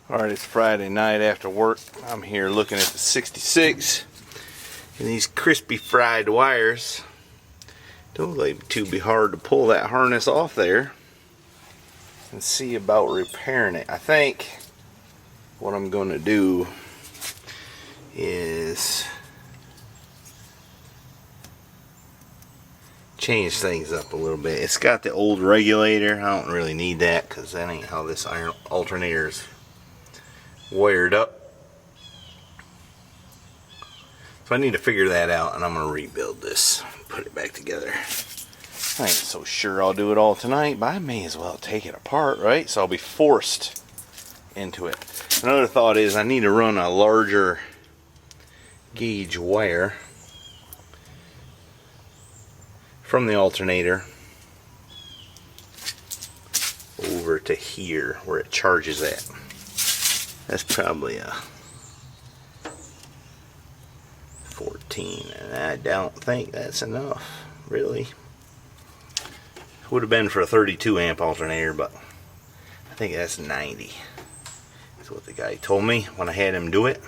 Alright, it's Friday night after work. I'm here looking at the 66 and these crispy fried wires. Don't like to be hard to pull that harness off there and see about repairing it. I think what I'm going to do is change things up a little bit. It's got the old regulator. I don't really need that because that ain't how this alternator is wired up. So I need to figure that out, and I'm going to rebuild this, put it back together. I ain't so sure I'll do it all tonight, but I may as well take it apart, right? So I'll be forced into it. Another thought is I need to run a larger gauge wire from the alternator over to here where it charges at. That's probably a 14, and I don't think that's enough, really. Would have been for a 32 amp alternator, but I think that's 90. That's what the guy told me when I had him do it.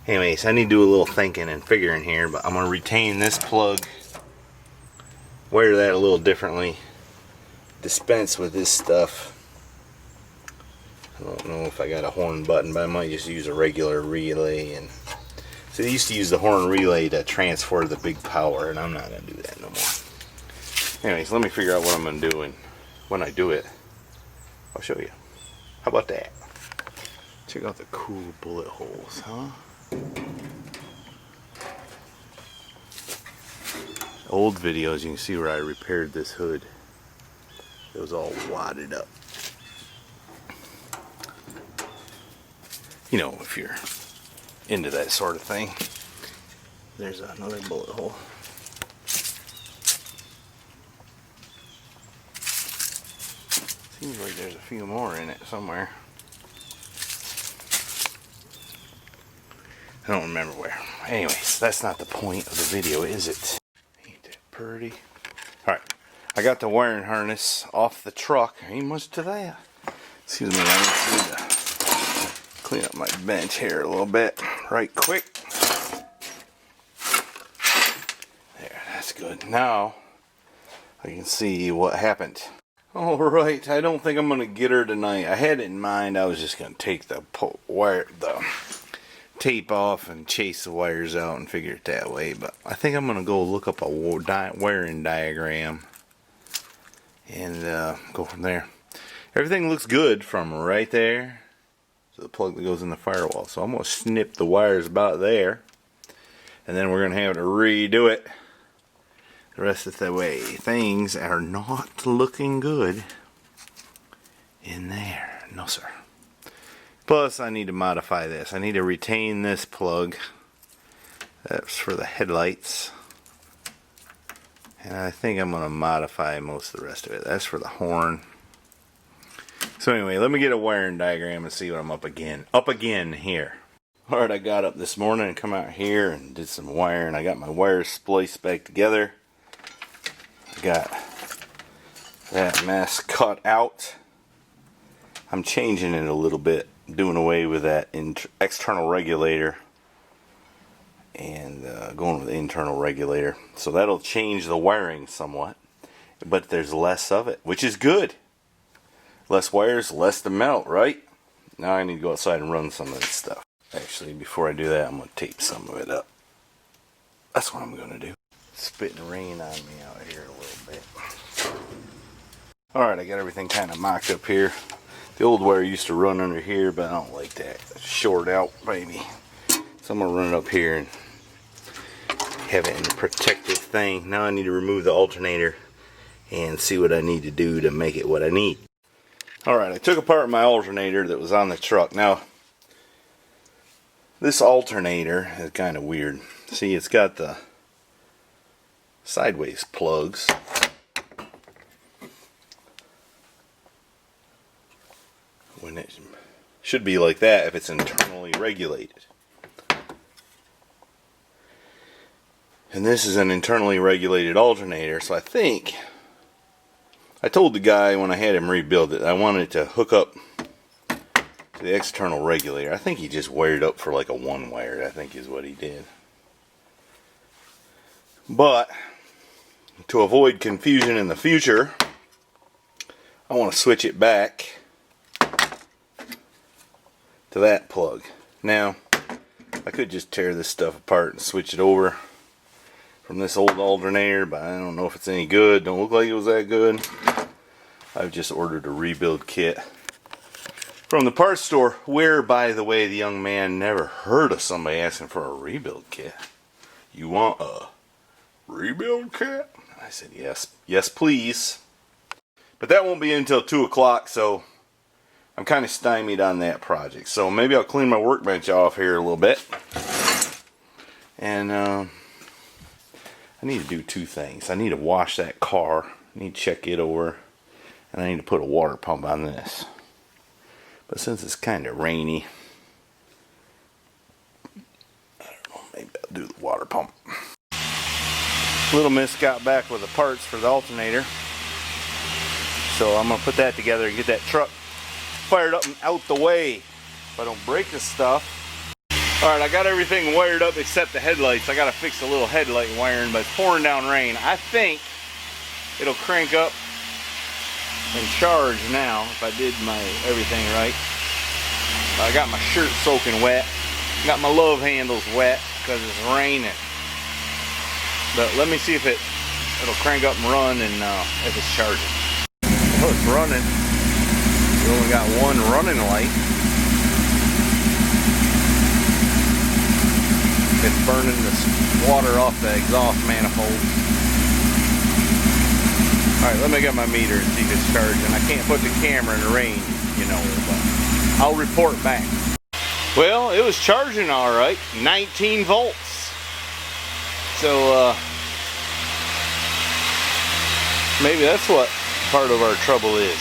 Anyways, I need to do a little thinking and figuring here, but I'm going to retain this plug, wire that a little differently, dispense with this stuff. I don't know if I got a horn button, but I might just use a regular relay. And so they used to use the horn relay to transfer the big power, and I'm not going to do that no more. Anyways, let me figure out what I'm going to do, and when I do it, I'll show you. How about that? Check out the cool bullet holes, huh? Old videos, you can see where I repaired this hood. It was all wadded up. You know, if you're into that sort of thing. There's another bullet hole. Seems like there's a few more in it somewhere. I don't remember where. Anyways, that's not the point of the video, is it? Ain't that pretty? Alright, I got the wiring harness off the truck. Ain't much to that. Excuse me, I need to clean up my bench here a little bit right quick. There, that's good. Now I can see what happened. Alright, I don't think I'm going to get her tonight. I had it in mind I was just going to take the tape off and chase the wires out and figure it that way, but I think I'm going to go look up a wiring diagram and go from there. Everything looks good from right there to the plug that goes in the firewall. So I'm going to snip the wires about there, and then we're going to have to redo it the rest of the way. Things are not looking good in there. No, sir. Plus, I need to modify this. I need to retain this plug. That's for the headlights. And I think I'm going to modify most of the rest of it. That's for the horn. So anyway, let me get a wiring diagram and see what I'm up again here. Alright, I got up this morning and come out here and did some wiring. I got my wires spliced back together. I got that mess cut out. I'm changing it a little bit, doing away with that external regulator and going with the internal regulator. So that'll change the wiring somewhat, but there's less of it, which is good. Less wires, less to melt, right? Now I need to go outside and run some of this stuff. Actually, before I do that, I'm going to tape some of it up. That's what I'm going to do. Spitting rain on me out here a little bit. Alright, I got everything kind of mocked up here. The old wire used to run under here, but I don't like that. It's short out, baby. So I'm going to run it up here and have it in a protective thing. Now I need to remove the alternator and see what I need to do to make it what I need. Alright, I took apart my alternator that was on the truck. Now, this alternator is kind of weird. See, it's got the sideways plugs. When it should be like that if it's internally regulated. And this is an internally regulated alternator, so I think I told the guy when I had him rebuild it, I wanted it to hook up the external regulator. I think he just wired up for like a one wire, I think is what he did. But to avoid confusion in the future, I want to switch it back to that plug. Now, I could just tear this stuff apart and switch it over from this old alternator, but I don't know if it's any good. Don't look like it was that good. I've just ordered a rebuild kit from the parts store, where, by the way, the young man never heard of somebody asking for a rebuild kit. You want a rebuild kit? I said, yes, yes please. But that won't be until 2 o'clock, so I'm kind of stymied on that project. So maybe I'll clean my workbench off here a little bit. And I need to do two things. I need to wash that car. I need to check it over. And I need to put a water pump on this. But since it's kind of rainy, I don't know, maybe I'll do the water pump. Little Miss got back with the parts for the alternator. So I'm going to put that together and get that truck fired up and out the way, if I don't break this stuff. Alright, I got everything wired up except the headlights. I got to fix a little headlight wiring, but it's pouring down rain. I think it'll crank up and charge now if I did my everything right. I got my shirt soaking wet. Got my love handles wet because it's raining. But let me see if it'll crank up and run, and if it's charging. Oh, it's running. We only got one running light. It's burning this water off the exhaust manifold. Alright, let me get my meter and see if it's charging. I can't put the camera in the rain, you know, but I'll report back. Well, it was charging alright. 19 volts. So, maybe that's what part of our trouble is.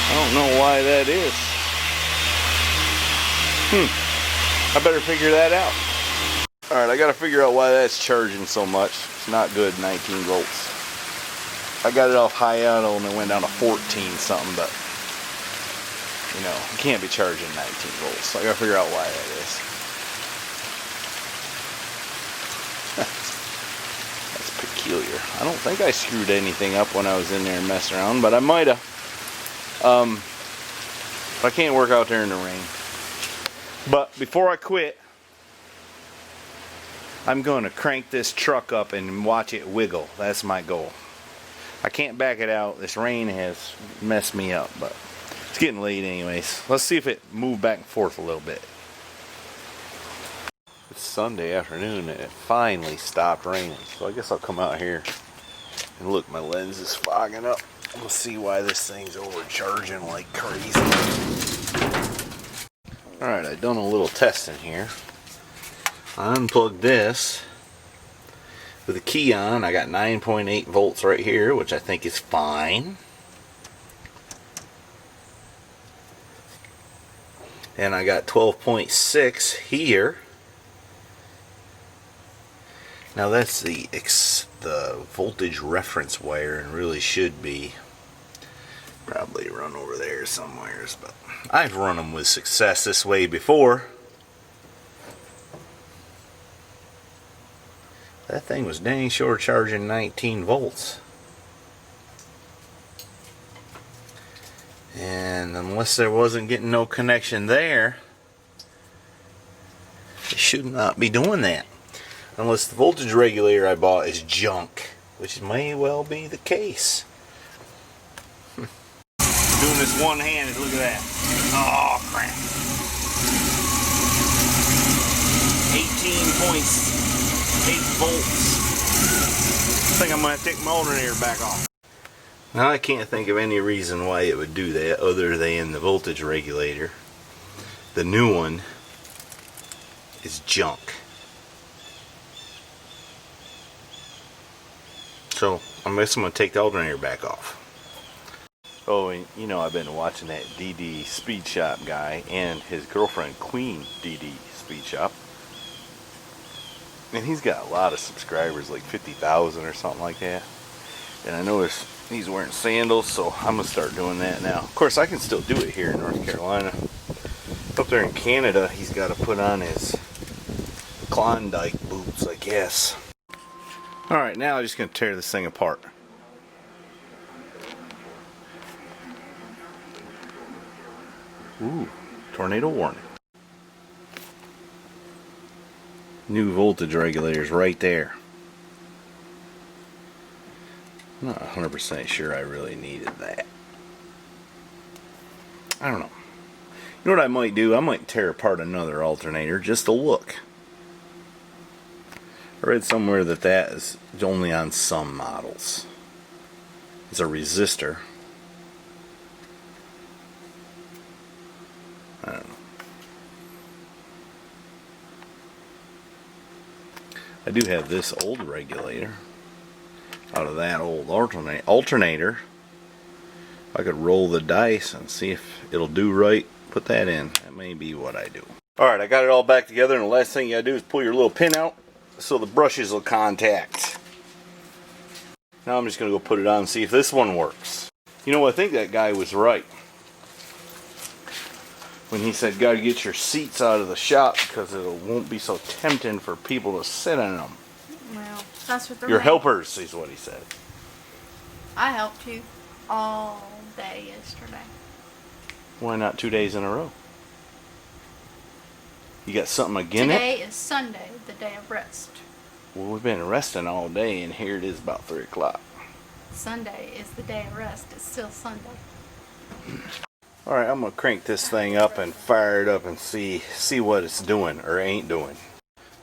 I don't know why that is. I better figure that out. Alright, I gotta figure out why that's charging so much. It's not good, 19 volts. I got it off high auto and it went down to 14 something, but you know, you can't be charging 19 volts. So I gotta figure out why that is. That's peculiar. I don't think I screwed anything up when I was in there messing around, but I might have. I can't work out there in the rain. But before I quit, I'm going to crank this truck up and watch it wiggle. That's my goal. I can't back it out. This rain has messed me up, but it's getting late anyways. Let's see if it moved back and forth a little bit. It's Sunday afternoon and it finally stopped raining. So I guess I'll come out here and look, my lens is fogging up. We'll see why this thing's overcharging like crazy. Alright, I've done a little testing here. I unplugged this with a key on. I got 9.8 volts right here, which I think is fine. And I got 12.6 here. Now that's the voltage reference wire, and really should be probably run over there somewheres, but I've run them with success this way before. That thing was dang sure charging 19 volts. And unless there wasn't getting no connection there, it should not be doing that. Unless the voltage regulator I bought is junk, which may well be the case. Doing this one-handed, look at that. Oh, crap. 18.8 volts. I think I'm going to take my alternator back off. Now I can't think of any reason why it would do that other than the voltage regulator. The new one is junk. So I guess I'm going to take the alternator back off. Oh, and you know, I've been watching that DD Speed Shop guy and his girlfriend Queen DD Speed Shop. And he's got a lot of subscribers, like 50,000 or something like that. And I noticed he's wearing sandals, so I'm going to start doing that now. Of course, I can still do it here in North Carolina. Up there in Canada, he's got to put on his Klondike boots, I guess. Alright, now I'm just going to tear this thing apart. Ooh, tornado warning. New voltage regulators right there. I'm not 100% sure I really needed that. I don't know. You know what I might do? I might tear apart another alternator just to look. I read somewhere that that is only on some models. It's a resistor. I don't know. I do have this old regulator out of that old alternator. I could roll the dice and see if it'll do right. Put that in. That may be what I do. Alright, I got it all back together, and the last thing you gotta do is pull your little pin out so the brushes will contact. Now I'm just gonna go put it on and see if this one works. You know, I think that guy was right when he said gotta get your seats out of the shop because it won't be so tempting for people to sit in them. Well, that's what they're Your made. helpers is what he said. I helped you all day yesterday. Why not 2 days in a row? You got something again? Today is Sunday, the day of rest. Well, we've been resting all day, and here it is about 3 o'clock. Sunday is the day of rest. It's still Sunday. Alright, I'm going to crank this thing up and fire it up and see what it's doing or ain't doing.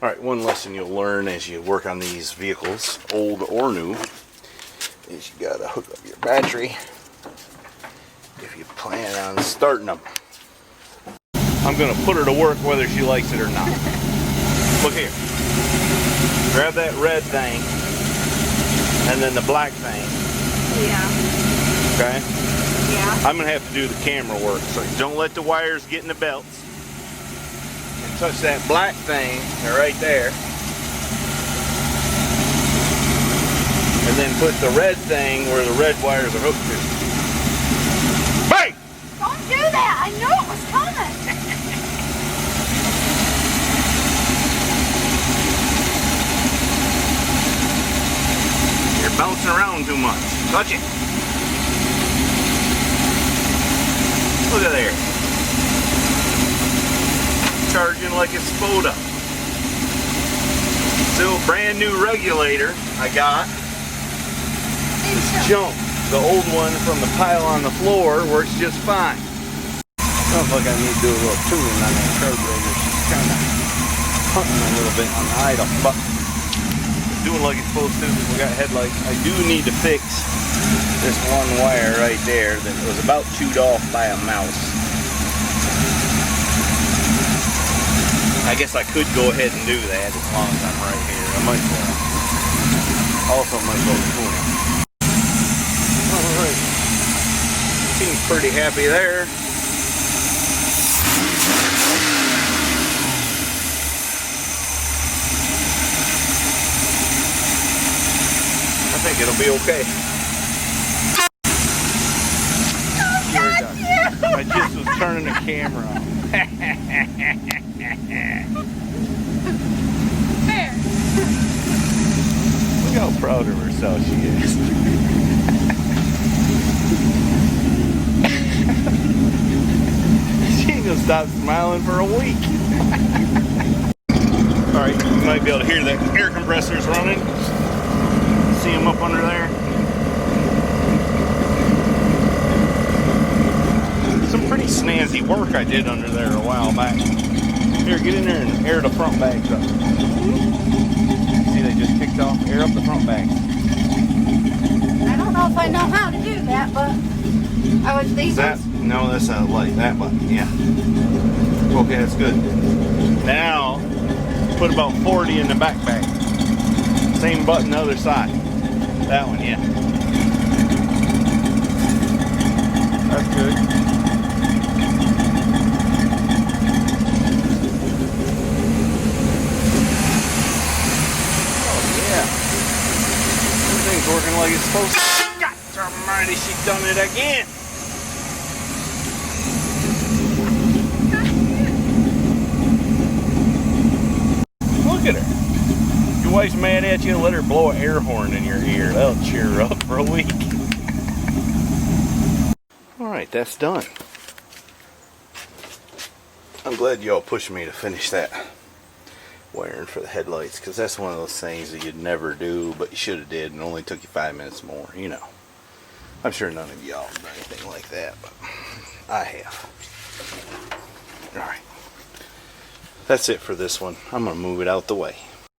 Alright, one lesson you'll learn as you work on these vehicles, old or new, is you got to hook up your battery if you plan on starting them. I'm going to put her to work whether she likes it or not. Look here. Grab that red thing and then the black thing. Yeah. Okay? Yeah. I'm going to have to do the camera work, so don't let the wires get in the belts. And touch that black thing right there. And then put the red thing where the red wires are hooked to. Bang! Don't do that! I knew it was coming! You're bouncing around too much. Touch it. Look at there. Charging like it's supposed to. Still brand new regulator I got. This junk, the old one from the pile on the floor, works just fine. Sounds like I need to do a little tuning on that carburetor. It's kind of hunting a little bit on the idle, but it's doing like it's supposed to. We got headlights. I do need to fix this one wire right there that was about chewed off by a mouse. I guess I could go ahead and do that as long as I'm right here. I might also might go tune it. Alright. Seems pretty happy there. I think it'll be okay. I just was turning the camera on. There. Look how proud of herself she is. She ain't gonna stop smiling for a week. Alright, you might be able to hear the air compressors running. See them up under there. Some pretty snazzy work I did under there a while back. Here, get in there and air the front bags up. See, they just kicked off. Air up the front bags. I don't know if I know how to do that, but I was these That? ones. No, that's a light. That button, yeah. Okay, that's good. Now, put about 40 in the back bag. Same button the other side. That one, yeah. That's good. Working like it's supposed to. God almighty, she done it again. wife's mad at you, let her blow an air horn in your ear. That'll cheer her up for a week. Alright, that's done. I'm glad y'all pushed me to finish that wiring for the headlights, because that's one of those things that you'd never do, but you should have did, and it only took you 5 minutes more, you know. I'm sure none of y'all have done anything like that, but I have. Alright. That's it for this one. I'm going to move it out the way.